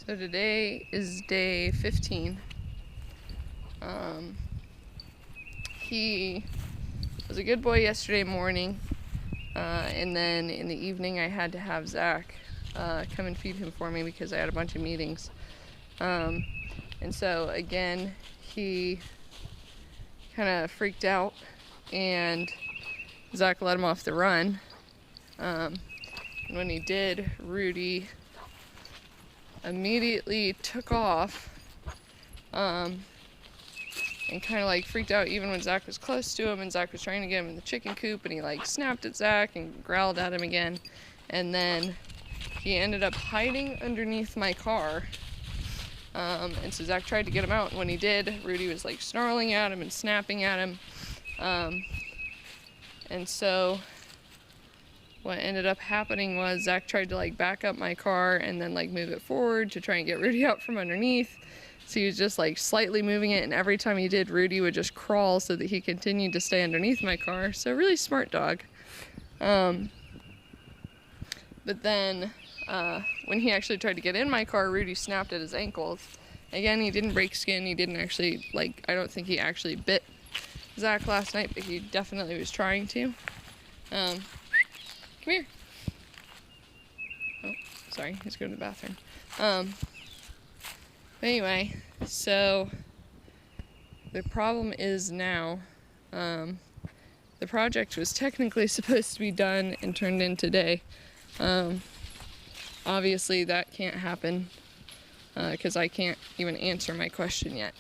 So today is day 15. He was a good boy yesterday morning, and then in the evening I had to have Zach come and feed him for me because I had a bunch of meetings. And so again, he kind of freaked out and Zach let him off the run. And when he did, Rudy immediately took off and kind of like freaked out even when Zach was close to him, and Zach was trying to get him in the chicken coop, and he like snapped at Zach and growled at him again, and then he ended up hiding underneath my car. And so Zach tried to get him out, and when he did, Rudy was like snarling at him and snapping at him. And so what ended up happening was Zach tried to like back up my car and then like move it forward to try and get Rudy out from underneath. So he was just like slightly moving it, and every time he did, Rudy would just crawl so that he continued to stay underneath my car. So really smart dog. But then when he actually tried to get in my car, Rudy snapped at his ankles. Again, he didn't break skin. He didn't actually, like, I don't think he actually bit Zach last night, but he definitely was trying to. Come here. Oh, sorry, he's going to the bathroom. But anyway, so the problem is now, the project was technically supposed to be done and turned in today. Obviously that can't happen because I can't even answer my question yet.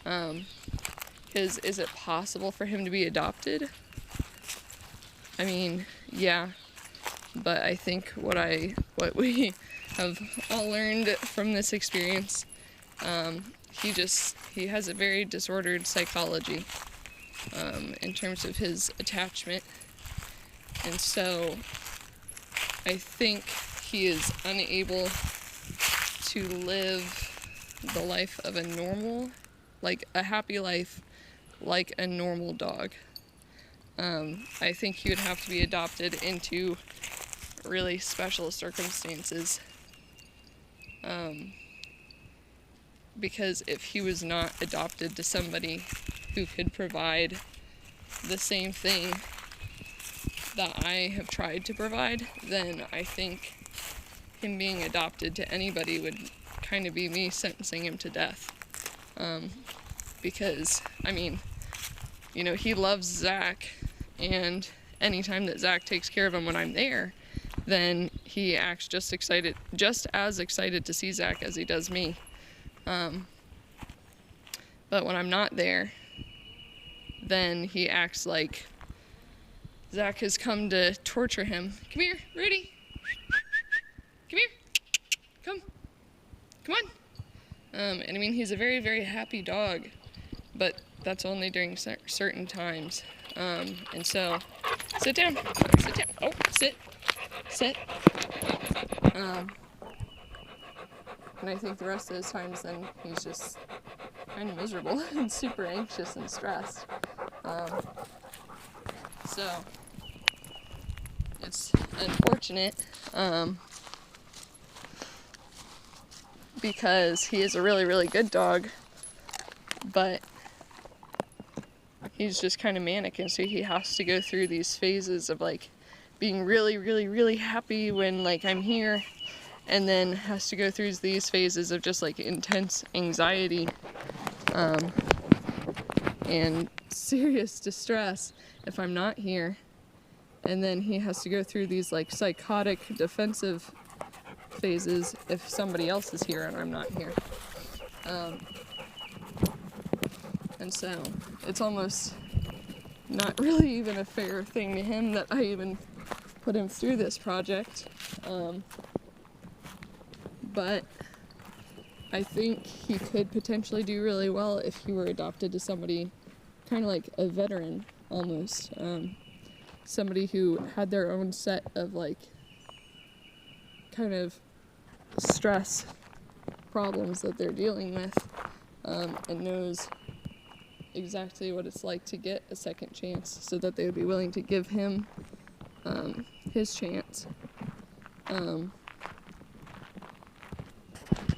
Because is it possible for him to be adopted? I mean, yeah, but I think what we have all learned from this experience, he has a very disordered psychology in terms of his attachment, and so I think he is unable to live the life of a normal, like a happy life, like a normal dog. I think he would have to be adopted into really special circumstances. Because if he was not adopted to somebody who could provide the same thing that I have tried to provide, then I think him being adopted to anybody would kind of be me sentencing him to death. Because, I mean, you know, he loves Zach, and anytime that Zach takes care of him when I'm there, then he acts just as excited to see Zach as he does me. But when I'm not there, then he acts like Zach has come to torture him. Come here, Rudy. Come here. Come on. And I mean, he's a very, very happy dog, but that's only during certain times. And so, sit down. Oh, sit. And I think the rest of those times, then he's just kind of miserable and super anxious and stressed. So it's unfortunate because he is a really, really good dog, but he's just kind of manic, and so he has to go through these phases of like being really, really, really happy when like I'm here, and then has to go through these phases of just like intense anxiety and serious distress if I'm not here, and then he has to go through these like psychotic defensive phases if somebody else is here and I'm not here. And so it's almost not really even a fair thing to him that I even put him through this project. But I think he could potentially do really well if he were adopted to somebody kind of like a veteran almost. Somebody who had their own set of like kind of stress problems that they're dealing with, and knows exactly what it's like to get a second chance, so that they would be willing to give him his chance.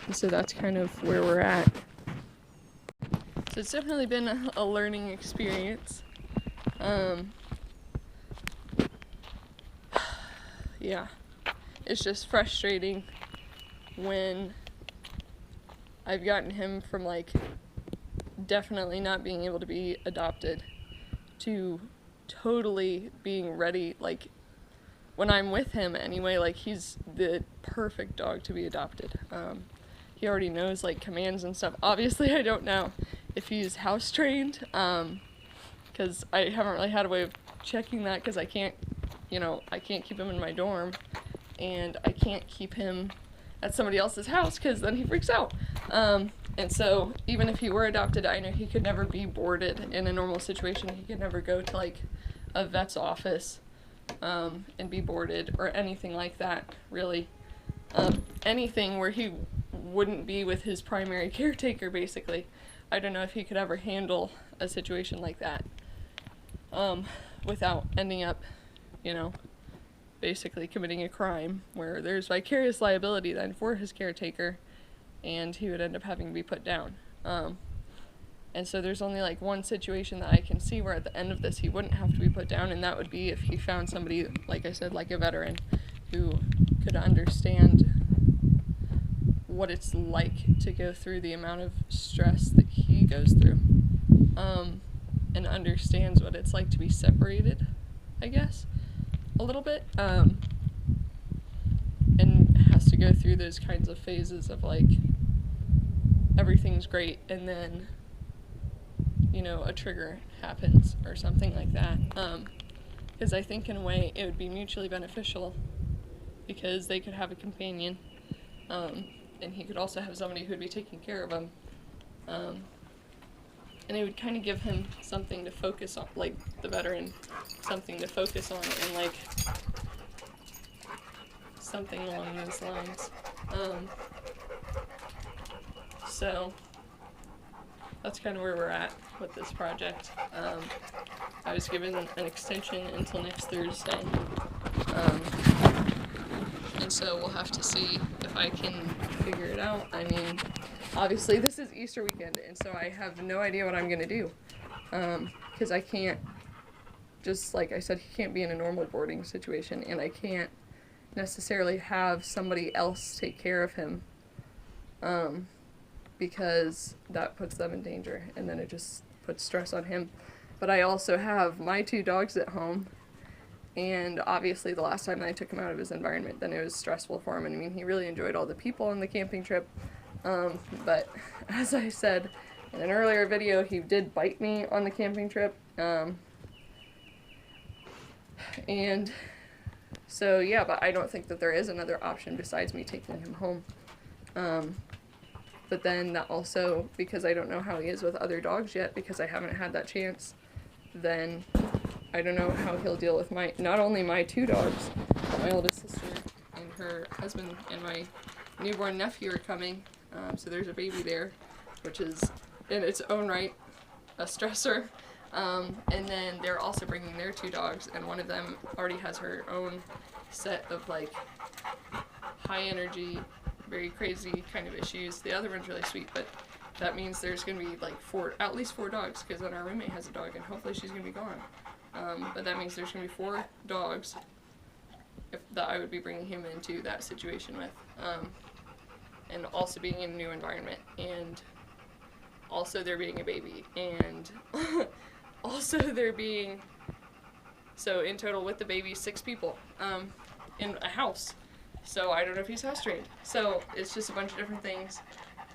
And so that's kind of where we're at. So it's definitely been a learning experience. Yeah, it's just frustrating when I've gotten him from like definitely not being able to be adopted to totally being ready, like when I'm with him anyway, like he's the perfect dog to be adopted. He already knows like commands and stuff. Obviously I don't know if he's house trained, because I haven't really had a way of checking that, because I can't keep him in my dorm, and I can't keep him at somebody else's house because then he freaks out. And so even if he were adopted, I know he could never be boarded in a normal situation. He could never go to like a vet's office and be boarded or anything like that, really. Anything where he wouldn't be with his primary caretaker, basically. I don't know if he could ever handle a situation like that without ending up, basically committing a crime where there's vicarious liability then for his caretaker, and he would end up having to be put down. And so there's only like one situation that I can see where at the end of this he wouldn't have to be put down, and that would be if he found somebody, like I said, like a veteran, who could understand what it's like to go through the amount of stress that he goes through, and understands what it's like to be separated, I guess, a little bit, and has to go through those kinds of phases of like everything's great and then a trigger happens or something like that, because I think in a way it would be mutually beneficial, because they could have a companion, and he could also have somebody who would be taking care of him, and it would kind of give him something to focus on, like the veteran, something to focus on, and like something along those lines. So that's kind of where we're at with this project. I was given an extension until next Thursday, and so we'll have to see if I can figure it out. I mean, obviously this is Easter weekend, and so I have no idea what I'm gonna do, because I can't, just like I said, he can't be in a normal boarding situation, and I can't necessarily have somebody else take care of him, because that puts them in danger, and then it just puts stress on him. But I also have my 2 dogs at home, and obviously the last time I took him out of his environment, then it was stressful for him, and I mean, he really enjoyed all the people on the camping trip, but as I said in an earlier video, he did bite me on the camping trip, and so yeah, but I don't think that there is another option besides me taking him home. But then that also, because I don't know how he is with other dogs yet, because I haven't had that chance, then I don't know how he'll deal with not only my 2 dogs, but my oldest sister and her husband and my newborn nephew are coming, so there's a baby there, which is in its own right a stressor, and then they're also bringing their 2 dogs, and one of them already has her own set of like high energy, very crazy kind of issues. The other one's really sweet, but that means there's going to be like at least 4 dogs, because then our roommate has a dog, and hopefully she's going to be gone. But that means there's going to be 4 dogs that I would be bringing him into that situation with, and also being in a new environment, and also there being a baby, and also there being, so in total with the baby, 6 people in a house. So I don't know if he's house trained. So it's just a bunch of different things,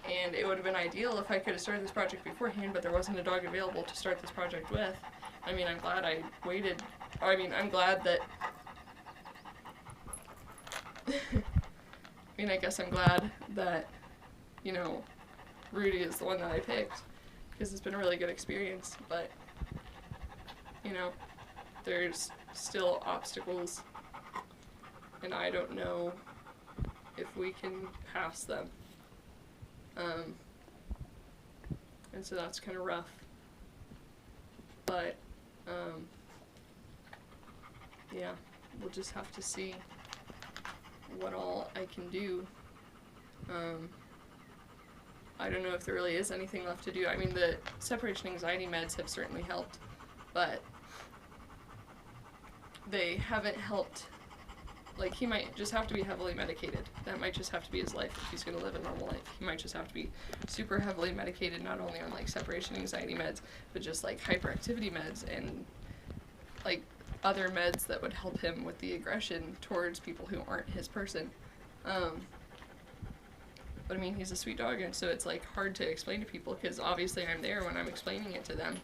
and it would have been ideal if I could have started this project beforehand, but there wasn't a dog available to start this project with. I mean, I'm glad I waited. I mean, I'm glad that I guess I'm glad that, Rudy is the one that I picked, because it's been a really good experience, but, there's still obstacles, and I don't know if we can pass them. And so that's kind of rough. But, yeah, we'll just have to see what all I can do. I don't know if there really is anything left to do. I mean, the separation anxiety meds have certainly helped, but they haven't helped. Like, he might just have to be heavily medicated. That might just have to be his life if he's going to live a normal life. He might just have to be super heavily medicated, not only on, like, separation anxiety meds, but just, like, hyperactivity meds and, like, other meds that would help him with the aggression towards people who aren't his person. But, I mean, he's a sweet dog, and so it's, like, hard to explain to people, because obviously I'm there when I'm explaining it to them.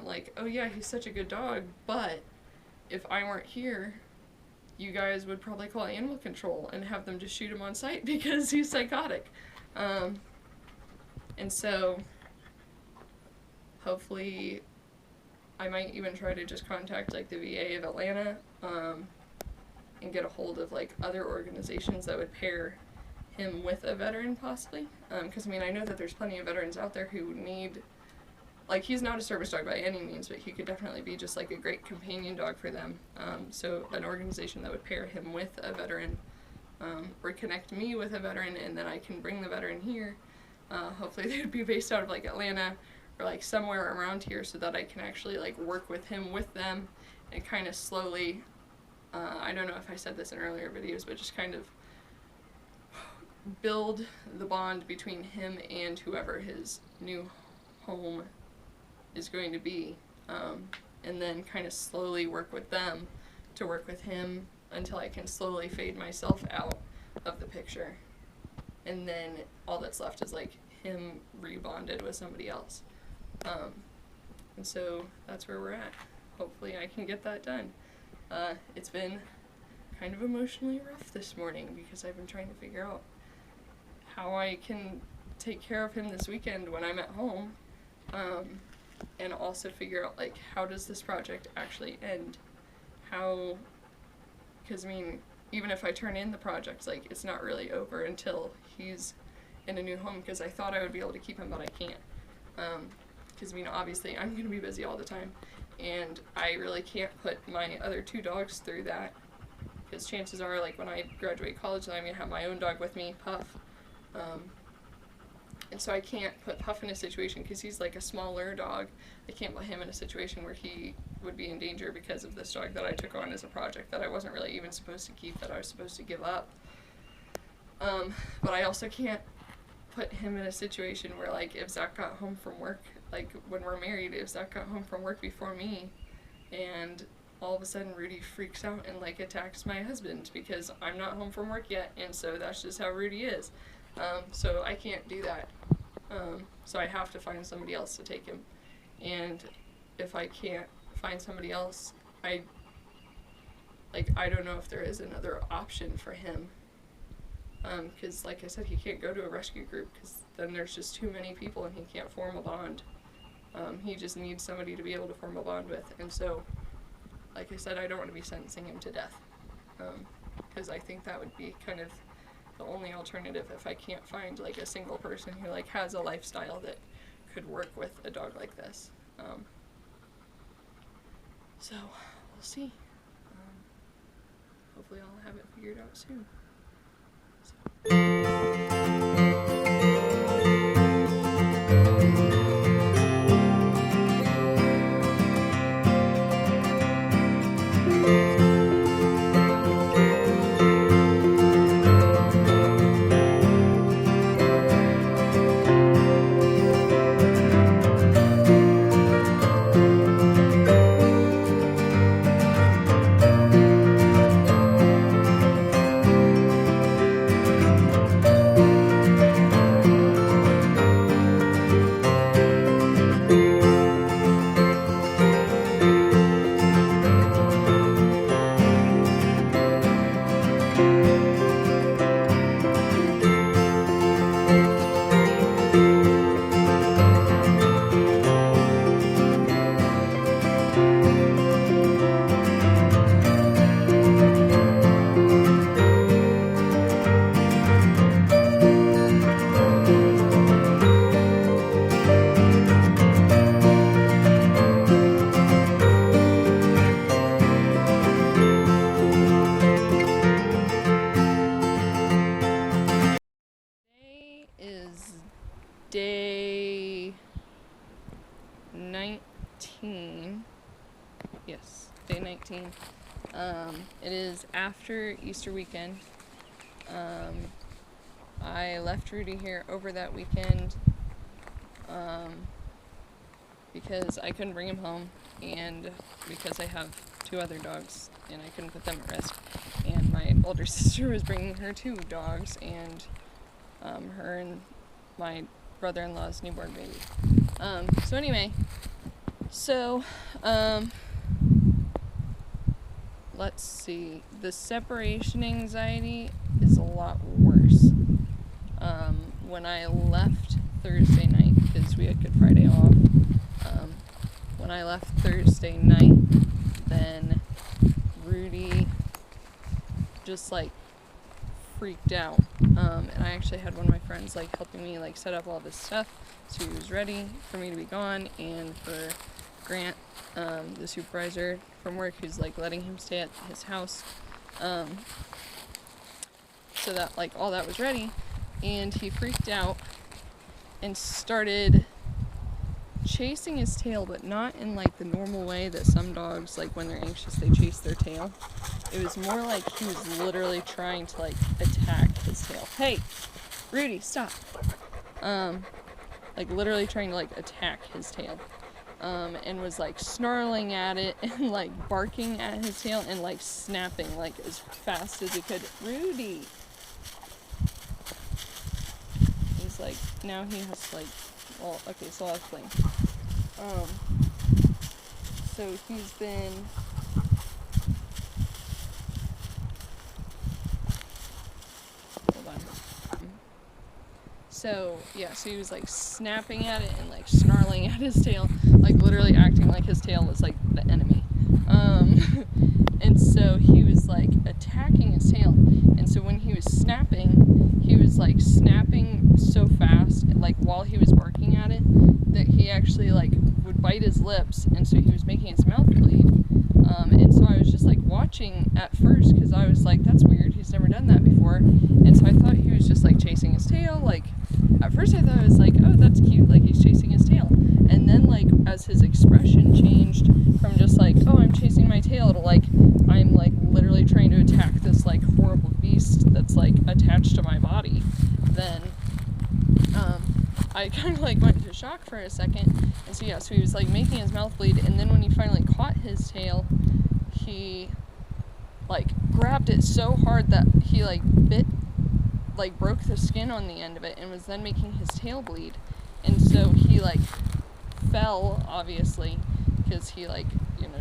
Like, oh, yeah, he's such a good dog, but if I weren't here, you guys would probably call animal control and have them just shoot him on sight because he's psychotic. And so hopefully I might even try to just contact, like, the VA of Atlanta, and get a hold of, like, other organizations that would pair him with a veteran possibly. Because, I mean, I know that there's plenty of veterans out there who need, like, he's not a service dog by any means, but he could definitely be just, like, a great companion dog for them. So an organization that would pair him with a veteran, or connect me with a veteran, and then I can bring the veteran here. Hopefully they would be based out of, like, Atlanta or, like, somewhere around here, so that I can actually, like, work with him with them and kind of slowly, I don't know if I said this in earlier videos, but just kind of build the bond between him and whoever his new home is going to be, and then kind of slowly work with them to work with him until I can slowly fade myself out of the picture, and then all that's left is, like, him rebonded with somebody else. And so that's where we're at. Hopefully I can get that done. It's been kind of emotionally rough this morning because I've been trying to figure out how I can take care of him this weekend when I'm at home, and also figure out, like, how does this project actually end? How, because, I mean, even if I turn in the project, like, it's not really over until he's in a new home, because I thought I would be able to keep him, but I can't. Because, I mean, obviously I'm going to be busy all the time, and I really can't put my other two dogs through that, because chances are, like, when I graduate college, then I'm going to have my own dog with me, Puff. And so I can't put Puff in a situation, because he's, like, a smaller dog. I can't put him in a situation where he would be in danger because of this dog that I took on as a project that I wasn't really even supposed to keep, that I was supposed to give up. But I also can't put him in a situation where, like, if Zach got home from work, like, when we're married, if Zach got home from work before me, and all of a sudden Rudy freaks out and, like, attacks my husband because I'm not home from work yet, and so that's just how Rudy is. So I can't do that. So I have to find somebody else to take him. And if I can't find somebody else, I don't know if there is another option for him. Because, like I said, he can't go to a rescue group, because then there's just too many people and he can't form a bond. He just needs somebody to be able to form a bond with. And so, like I said, I don't want to be sentencing him to death. Because I think that would be kind of the only alternative if I can't find, like, a single person who, like, has a lifestyle that could work with a dog like this. So we'll see. Hopefully I'll have it figured out soon. day 19. Yes, day 19. It is after Easter weekend. I left Rudy here over that weekend because I couldn't bring him home, and because I have 2 other dogs and I couldn't put them at risk. And my older sister was bringing her 2 dogs, and her and my brother-in-law's newborn baby. So anyway, let's see. The separation anxiety is a lot worse. When I left Thursday night, because we had Good Friday off, when I left Thursday night, then Rudy just like freaked out. And I actually had one of my friends like helping me like set up all this stuff so he was ready for me to be gone, and for Grant, the supervisor from work, who's like letting him stay at his house, so that like all that was ready. And he freaked out and started chasing his tail, but not in like the normal way that some dogs, like when they're anxious, they chase their tail. It was more like he was literally trying to like attack his tail. Hey, Rudy, stop. Like literally trying to like attack his tail. And was like snarling at it and like barking at his tail and like snapping like as fast as he could. Rudy! He's like, now he has to like, well, okay, so I'll explain. So he's been, hold on. So he was like snapping at it and like snarling at his tail, like literally acting like his tail was like the enemy. And so he was like attacking his tail, and so when he was snapping, he was like snapping so fast, like while he was barking at it, that he actually like would bite his lips, and so he was making his mouth bleed. And so I was just like watching at first, because I was like, that's weird, he's never done that before. And so I thought he was just like chasing his tail. Like at first I thought it was like, oh, that's cute, like he's chasing his tail. And then like as his expression changed from just like, oh, I'm chasing my tail, to like, I'm like literally trying to attack this like horrible beast that's like attached to my body, then I kind of like went into shock for a second. And so so he was like making his mouth bleed, and then when he finally caught his tail, he like grabbed it so hard that he like broke the skin on the end of it, and was then making his tail bleed. And so he like fell, obviously, because he like,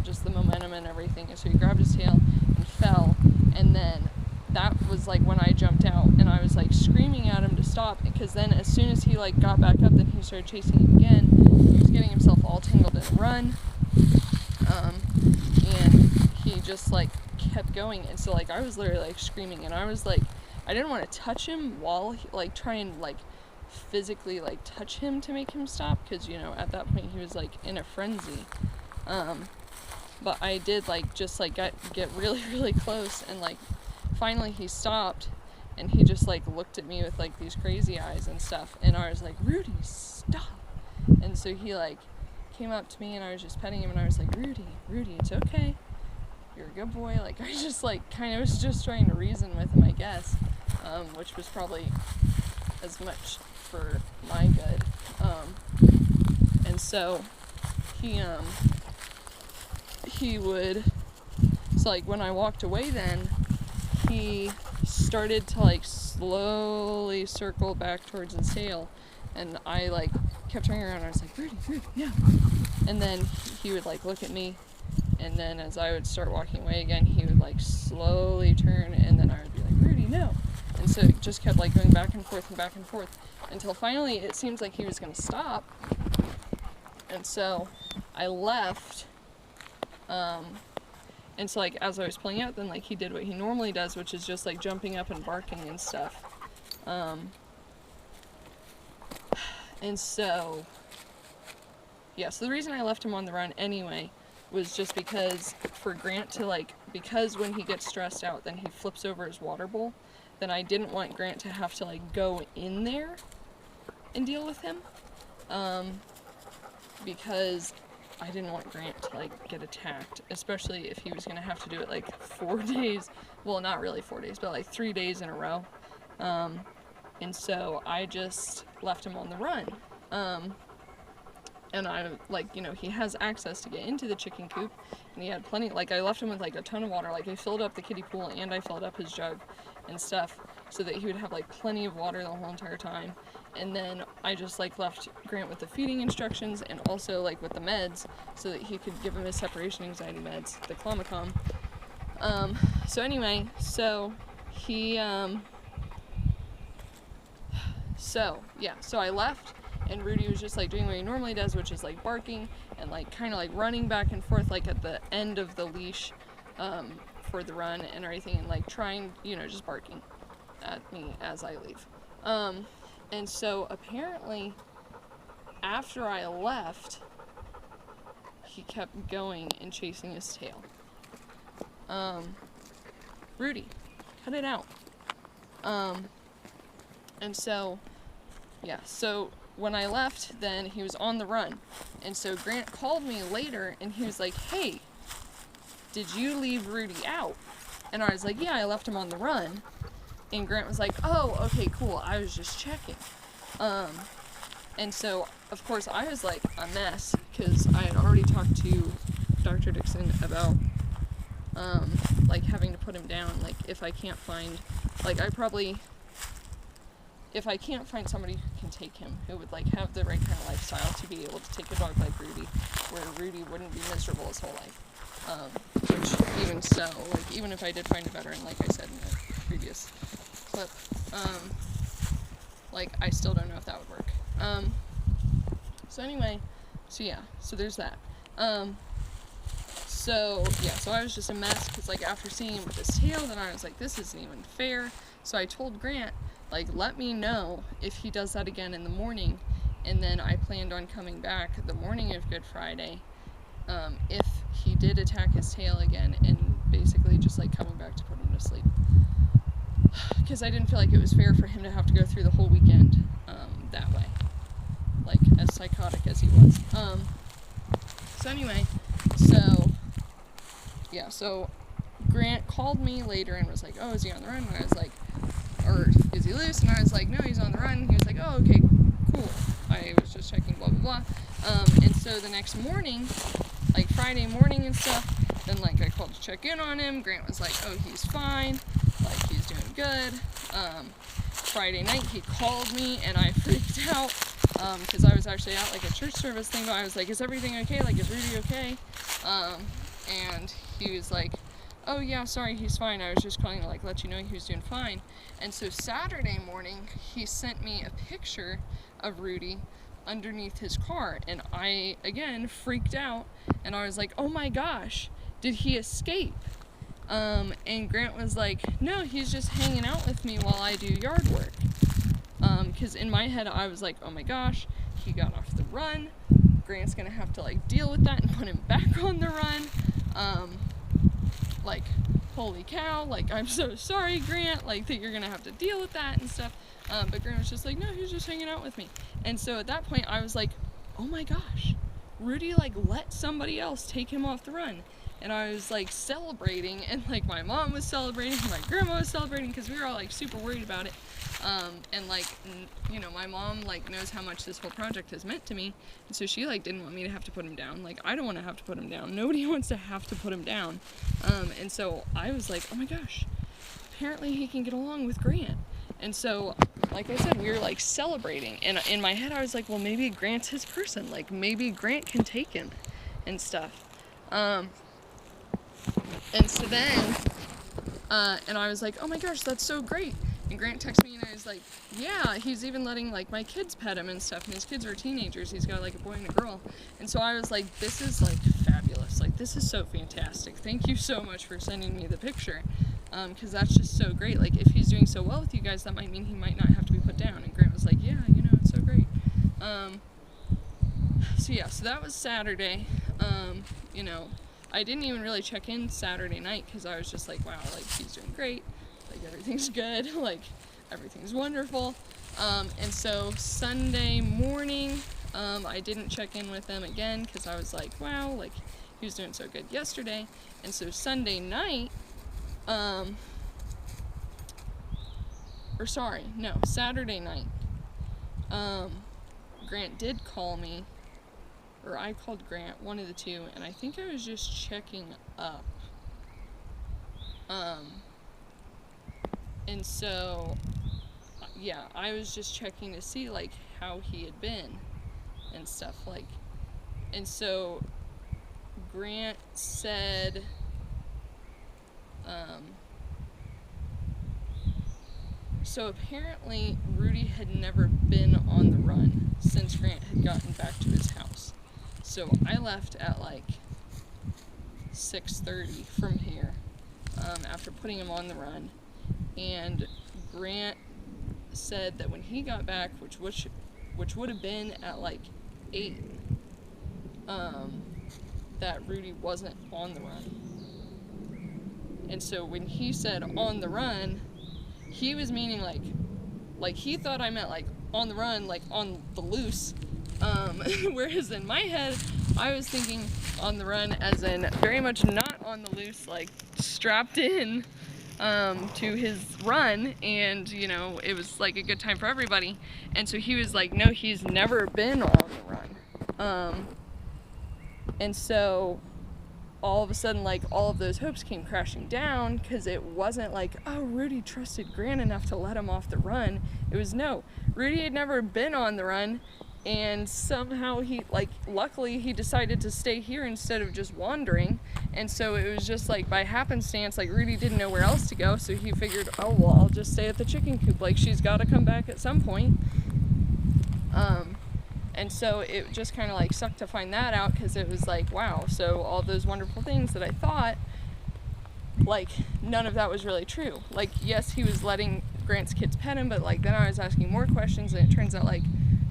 just the momentum and everything. And so he grabbed his tail and fell, and then that was like when I jumped out, and I was like screaming at him to stop, because then as soon as he like got back up, then he started chasing it again. He was getting himself all tangled in a run, and he just like kept going. And so like I was literally like screaming, and I was like, I didn't want to touch him while like try and like physically like touch him to make him stop, because at that point he was like in a frenzy. But I did like just like get really, really close, and like finally he stopped, and he just like looked at me with like these crazy eyes and stuff, and I was like, Rudy, stop. And so he like came up to me, and I was just petting him, and I was like, Rudy, it's okay, you're a good boy. Like I just like kind of was just trying to reason with him, I guess, which was probably as much for my good. And so he would, so like when I walked away, then he started to like slowly circle back towards his tail, and I like kept turning around, and I was like, Rudy, yeah. And then he would like look at me, and then as I would start walking away again, he would like slowly turn, and then I would be like, Rudy, no. And so it just kept like going back and forth until finally it seems like he was going to stop. And so I left, and so like as I was pulling out, then like he did what he normally does, which is just like jumping up and barking and stuff. And so so the reason I left him on the run anyway was just because for Grant to like, because when he gets stressed out, then he flips over his water bowl, then I didn't want Grant to have to like go in there and deal with him, because I didn't want Grant to like get attacked, especially if he was gonna have to do it like 4 days, well, not really 4 days, but like 3 days in a row. And so I just left him on the run. And I, like, you know, he has access to get into the chicken coop, and he had plenty, like, I left him with, like, a ton of water. Like, I filled up the kiddie pool, and I filled up his jug and stuff, so that he would have, like, plenty of water the whole entire time. And then I just, like, left Grant with the feeding instructions, and also, like, with the meds, so that he could give him his separation anxiety meds, the Clomicom. So anyway, so he, so I left, and Rudy was just like doing what he normally does, which is like barking and like kind of like running back and forth like at the end of the leash for the run and everything, and like trying, you know, just barking at me as I leave. And so apparently after I left, he kept going and chasing his tail. Rudy, cut it out. And so, yeah, so when I left, then he was on the run. And so Grant called me later, and he was like, hey, did you leave Rudy out? And I was like, yeah, I left him on the run. And Grant was like, oh, okay, cool, I was just checking. And so, of course, I was like a mess, because I had already talked to Dr. Dixon about, like, having to put him down. Like, if I can't find, like, if I can't find somebody who can take him, who would, like, have the right kind of lifestyle to be able to take a dog like Rudy, where Rudy wouldn't be miserable his whole life. Which, even so, like, even if I did find a veteran, like I said in the previous clip, like, I still don't know if that would work. So anyway, so yeah, so there's that. So I was just a mess, because, like, after seeing him with his tail, then I was like, this isn't even fair. So I told Grant, like, let me know if he does that again in the morning, and then I planned on coming back the morning of Good Friday, if he did attack his tail again, and basically just, like, coming back to put him to sleep. Because I didn't feel like it was fair for him to have to go through the whole weekend, that way. Like, as psychotic as he was. So anyway, so Grant called me later and was like, oh, is he on the run? And I was like, or is he loose? And I was like, no, he's on the run. He was like, oh, okay, cool. I was just checking, blah, blah, blah. And so the next morning, like Friday morning and stuff, then, like, I called to check in on him. Grant was like, oh, he's fine. Like, he's doing good. Friday night, he called me, and I freaked out, because I was actually at, like, a church service thing, but I was like, is everything okay? Like, is Rudy okay? And he was like, oh, yeah, sorry, he's fine. I was just calling to, like, let you know he was doing fine. And so Saturday morning, he sent me a picture of Rudy underneath his car, and I, again, freaked out, and I was like, oh my gosh, did he escape? And Grant was like, no, he's just hanging out with me while I do yard work. Because in my head, I was like, oh my gosh, he got off the run, Grant's gonna have to, like, deal with that and put him back on the run. Like, holy cow, like, I'm so sorry, Grant, like, that you're gonna have to deal with that and stuff. But Grant was just like, no, he was just hanging out with me. And so at that point, I was like, oh my gosh, Rudy, like, let somebody else take him off the run. And I was, like, celebrating, and, like, my mom was celebrating, and my grandma was celebrating, because we were all, like, super worried about it. And, like, you know, my mom, like, knows how much this whole project has meant to me, and so she, like, didn't want me to have to put him down. Like, I don't want to have to put him down. Nobody wants to have to put him down. And so I was like, oh my gosh, apparently he can get along with Grant. And so, like I said, we were, like, celebrating, and in my head I was like, well, maybe Grant's his person. Like, maybe Grant can take him and stuff. And so then, and I was like, oh my gosh, that's so great. And Grant texted me, and I was like, yeah, he's even letting, like, my kids pet him and stuff, and his kids are teenagers. He's got, like, a boy and a girl. And so I was like, this is, like, fabulous. Like, this is so fantastic. Thank you so much for sending me the picture, because that's just so great. Like, if he's doing so well with you guys, that might mean he might not have to be put down. And Grant was like, yeah, you know, it's so great. So that was Saturday. You know, I didn't even really check in Saturday night, because I was just like, wow, like, he's doing great, like, everything's good, like, everything's wonderful. And so Sunday morning, I didn't check in with them again because I was like, wow, like he was doing so good yesterday. And so Sunday night, Saturday night, Grant did call me, or I called Grant, one of the two, and I think I was just checking up. And so, yeah, I was just checking to see, like, how he had been and stuff, like, and so Grant said, so apparently Rudy had never been on the run since Grant had gotten back to his house. So I left at like 6:30 from here, after putting him on the run, and Grant said that when he got back, which would have been at like 8, that Rudy wasn't on the run. And so when he said on the run, he was meaning like he thought I meant like on the run, like on the loose, whereas in my head I was thinking on the run as in very much not on the loose, like strapped in to his run, and you know, it was like a good time for everybody. And so he was like, no, he's never been on the run. And so all of a sudden, like, all of those hopes came crashing down, because it wasn't like, oh, Rudy trusted Grant enough to let him off the run. It was, no, Rudy had never been on the run, and somehow he, like, luckily he decided to stay here instead of just wandering. And so it was just like by happenstance, like, Rudy didn't know where else to go, so he figured, oh, well, I'll just stay at the chicken coop, like, she's got to come back at some point. And so it just kind of like sucked to find that out, because it was like, wow, so all those wonderful things that I thought, like, none of that was really true. Like, yes, he was letting Grant's kids pet him, but like then I was asking more questions, and it turns out, like,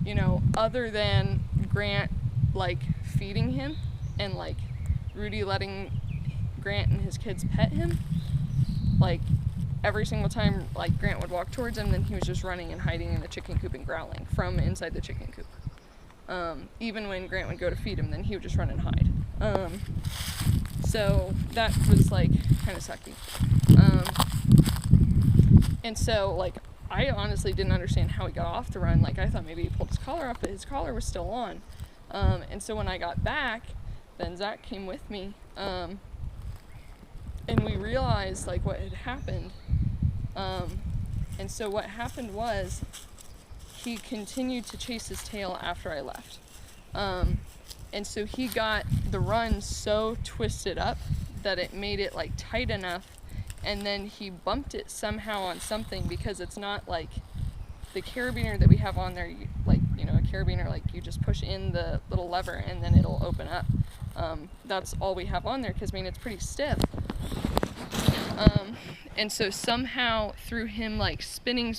you know, other than Grant like feeding him and like Rudy letting Grant and his kids pet him, like every single time like Grant would walk towards him, then he was just running and hiding in the chicken coop and growling from inside the chicken coop. Even when Grant would go to feed him, then he would just run and hide. So that was like kind of sucky. And so like I honestly didn't understand how he got off the run. Like I thought maybe he pulled his collar off, but his collar was still on. And so when I got back, then Zach came with me, and we realized like what had happened. And so what happened was, he continued to chase his tail after I left. And so he got the run so twisted up that it made it like tight enough, and then he bumped it somehow on something, because it's not like the carabiner that we have on there, like, you know, a carabiner, like you just push in the little lever and then it'll open up. That's all we have on there, because I mean it's pretty stiff. And so somehow through him like spinning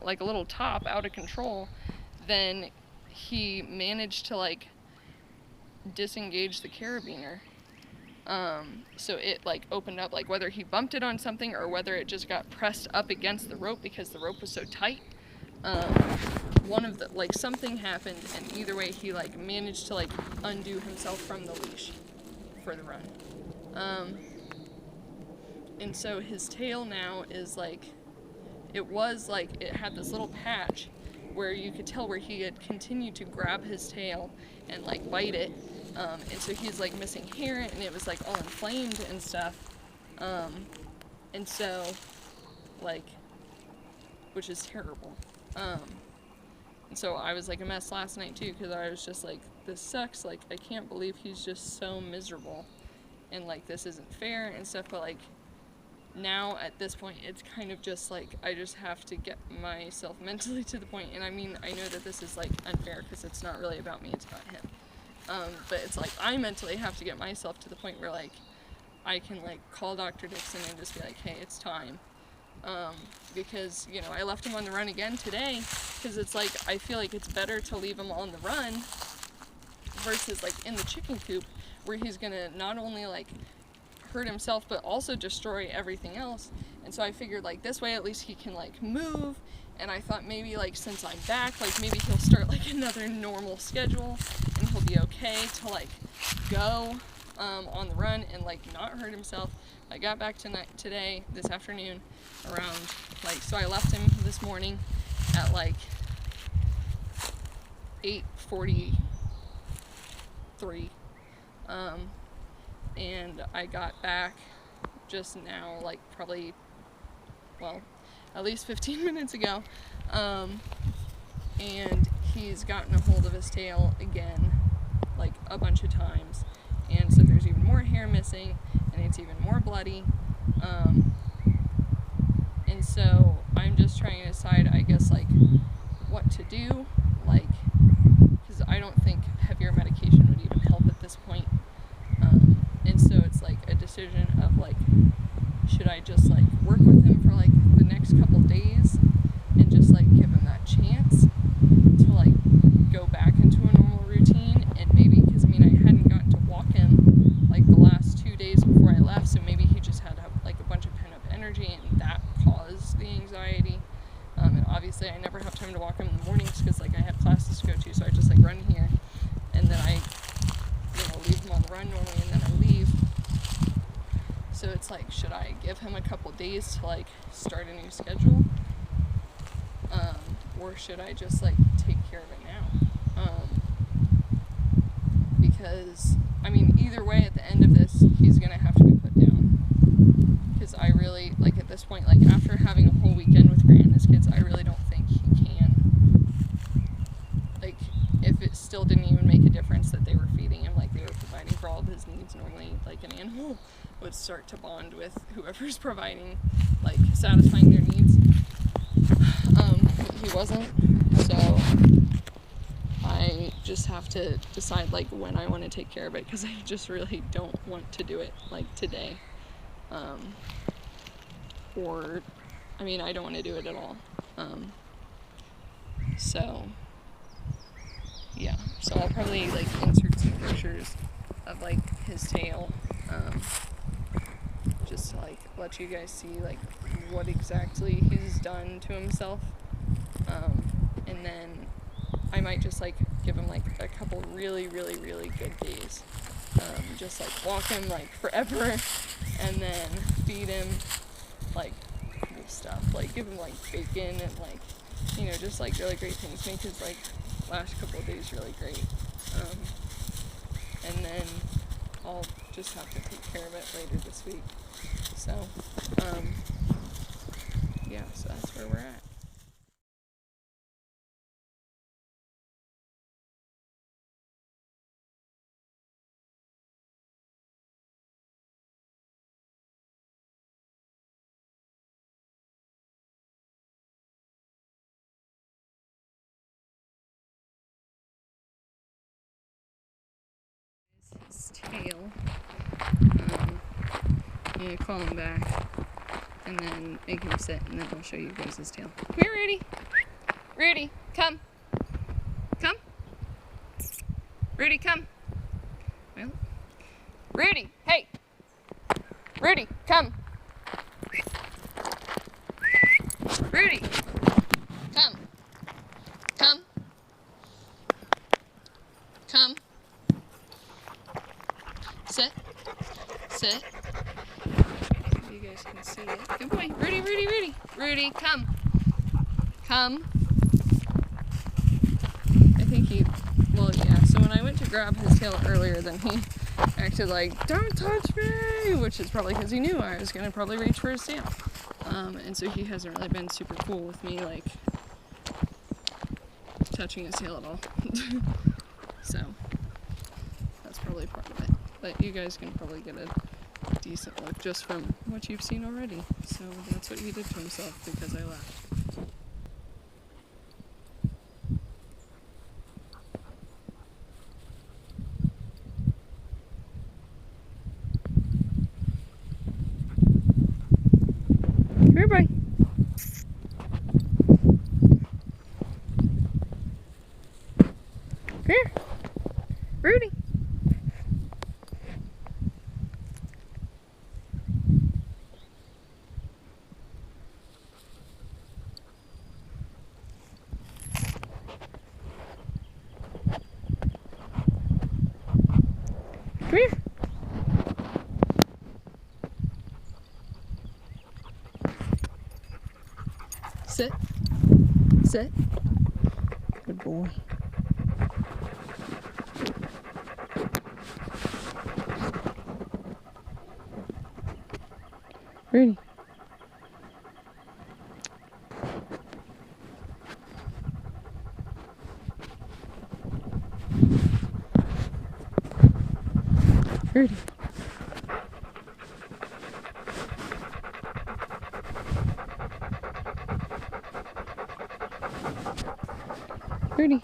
like a little top out of control, then he managed to like disengage the carabiner. So it like opened up, like whether he bumped it on something or whether it just got pressed up against the rope because the rope was so tight. One of the, like something happened, and either way he like managed to like undo himself from the leash for the run. And so his tail now is like, it was like, it had this little patch where you could tell where he had continued to grab his tail and like bite it. And so he's like missing hair, and it was like all inflamed and stuff. And so like, which is terrible. And so I was like a mess last night too, because I was just like, this sucks, like I can't believe he's just so miserable, and like this isn't fair and stuff. But like now at this point it's kind of just like I just have to get myself mentally to the point, and I mean I know that this is like unfair because it's not really about me, it's about him, but it's like I mentally have to get myself to the point where like I can like call Dr. Dixon and just be like, hey, it's time, because you know I left him on the run again today, because it's like I feel like it's better to leave him on the run versus like in the chicken coop, where he's gonna not only like hurt himself but also destroy everything else. And so I figured like this way at least he can like move, and I thought maybe like since I'm back, like maybe he'll start like another normal schedule and he'll be okay to like go on the run and like not hurt himself. I got back this afternoon around like, so I left him this morning at like 8:43, and I got back just now, like probably, well, at least 15 minutes ago, and he's gotten a hold of his tail again, like a bunch of times, and so there's even more hair missing, and it's even more bloody, and so I'm just trying to decide, I guess, like, what to do, like, because I don't think heavier medication would even help at this point, and so it's like a decision of like, should I just like work with him for like the next couple days and just like give him that chance to like go back into a normal routine, and maybe, because I mean I hadn't gotten to walk him like the last 2 days before I left, so maybe he just had like a bunch of pent up energy and that caused the anxiety. And obviously I never have time to walk him in the mornings because like I have classes to go to, so I just like run here and then I, you know, leave him on the run normally and then I leave. So it's like, should I give him a couple days to like start a new schedule, or should I just like take care of it now? Because I mean either way at the end of this he's gonna have to be put down, because I really, like at this point, like after having a whole weekend with Grant and his kids, I really don't think he can, like if it still didn't even make a difference that they were feeding him, like they were providing for all of his needs normally, like an animal would start to bond with whoever's providing, like satisfying their needs. He wasn't, so I just have to decide like when I want to take care of it, because I just really don't want to do it like today. Or, I mean, I don't want to do it at all. So, yeah. So I'll probably, like, insert some pictures of, like, his tail, just to, like, let you guys see, like, what exactly he's done to himself. And then I might just, like, give him, like, a couple really, really, really good days. Just, like, walk him, like, forever, and then feed him, like, cool stuff, like give him like bacon and like, you know, just like really great things. Make his like last couple of days really great, and then I'll just have to take care of it later this week. So yeah, so that's where we're at. His tail. I'm gonna call him back and then make him sit, and then I'll show you guys his tail. Come here, Rudy. Rudy, come. Come. Rudy, come. Well, Rudy, hey. Rudy, come. Rudy, come. Come. Come. Sit. Sit. You guys can see it. Good boy. Rudy, Rudy, Rudy. Rudy, come. Come. I think he, well, yeah, so when I went to grab his tail earlier, then he acted like, don't touch me, which is probably because he knew I was going to probably reach for his tail. And so he hasn't really been super cool with me, like, touching his tail at all. So, that's probably part of it. But you guys can probably get a decent look just from what you've seen already. So that's what he did to himself because I left. Here, boy. Here. Rudy. Sit. Sit. Good boy. Rudy. Rudy. Rudy.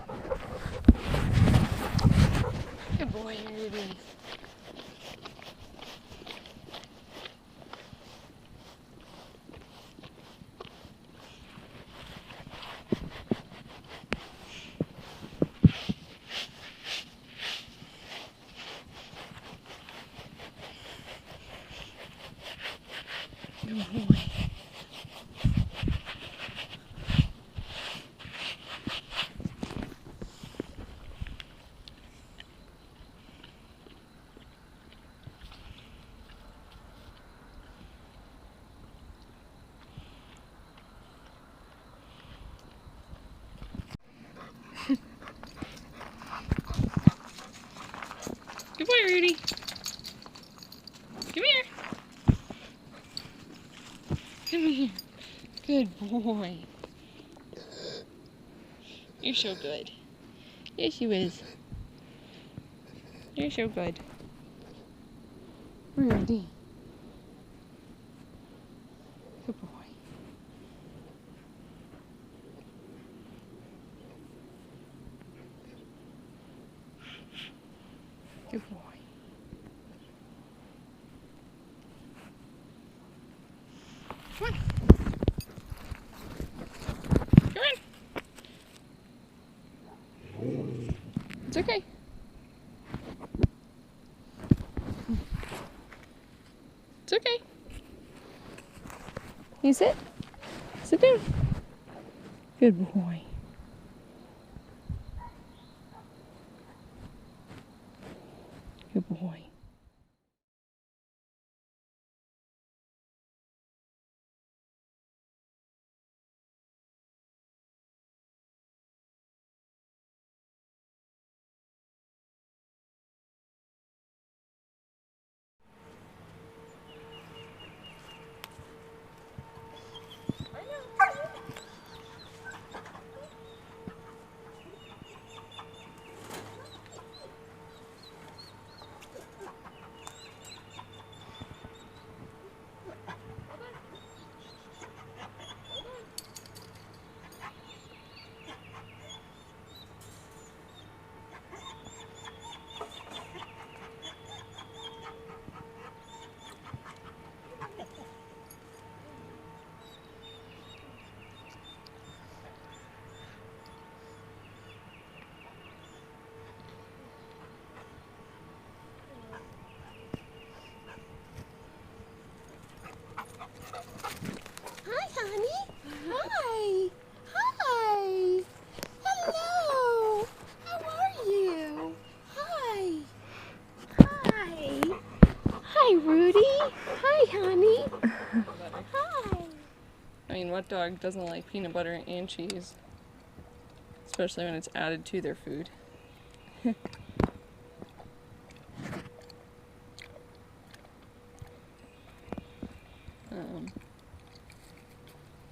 Good boy, Rudy. Good boy. Good boy, Rudy. Come here. Come here. Good boy. You're so good. Yes, you is. You're so good. Rudy. Good boy. Good boy. Come on. Come on. It's okay. It's okay. You sit. Sit down. Good boy. Good boy. Honey? Hi. Hi. Hello. How are you? Hi. Hi. Hi, Rudy. Hi, honey. Hi. I mean, what dog doesn't like peanut butter and cheese? Especially when it's added to their food.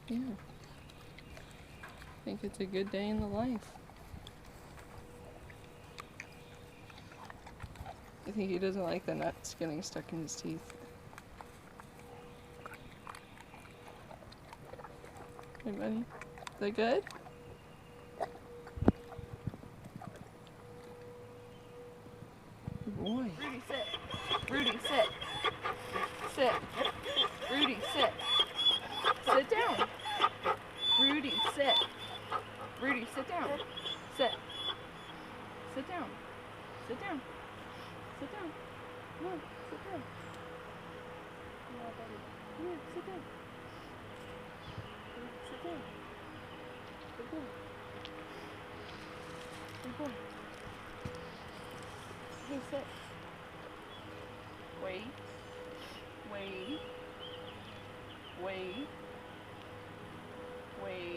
Yeah. I think it's a good day in the life. I think he doesn't like the nuts getting stuck in his teeth. Hey, buddy. Is that good? Good boy. Rudy, sit. Rudy, sit. Sit. Rudy, sit. Sit down. Rudy, sit. Rudy, sit down. Sit. Sit down. Sit down. Sit down. Come on, sit down. Yeah, buddy. Come here, sit down. Sit down. Good boy. Good boy. Hey, sit. Wait. Wait. Wait. Wait.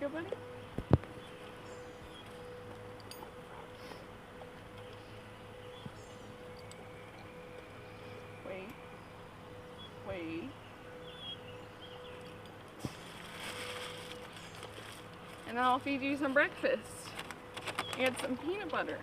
Good, buddy? Wait. Wait. And then I'll feed you some breakfast. And some peanut butter.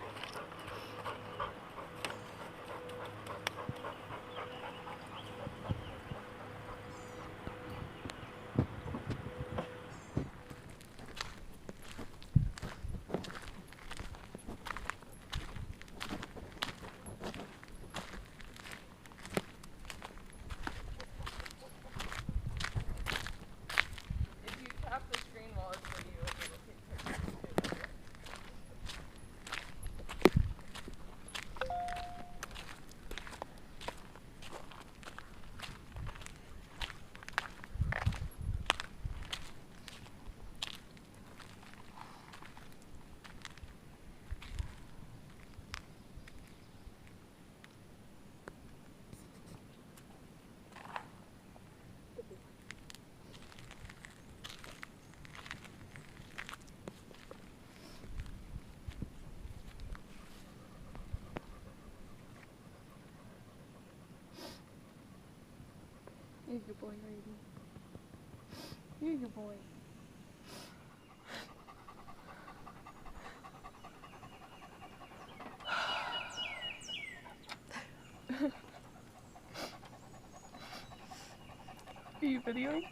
If you tap the screen while it's video, it'll take pictures too. You're a good boy, Rudy. You're a good boy. Are you videoing?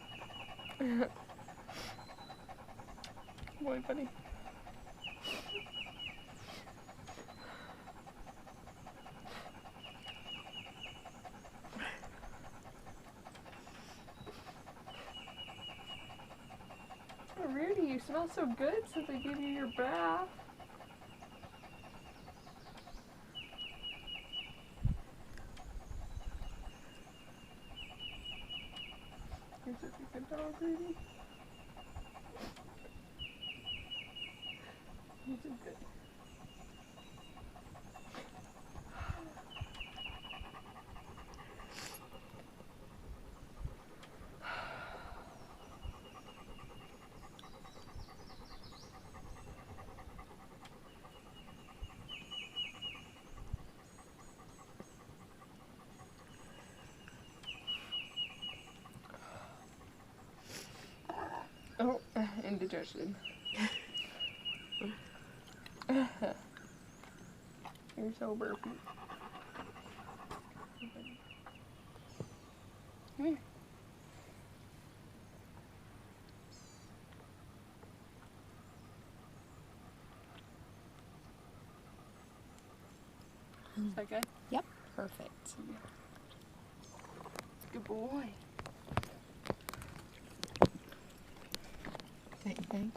Boy, buddy. Oh, Rudy, you smell so good since I gave you your bath. You're such a good dog, Rudy. You're so good. Oh, indigestion. You're so burpy. Come here. Is that good? Yep, perfect. Good boy. Thank you.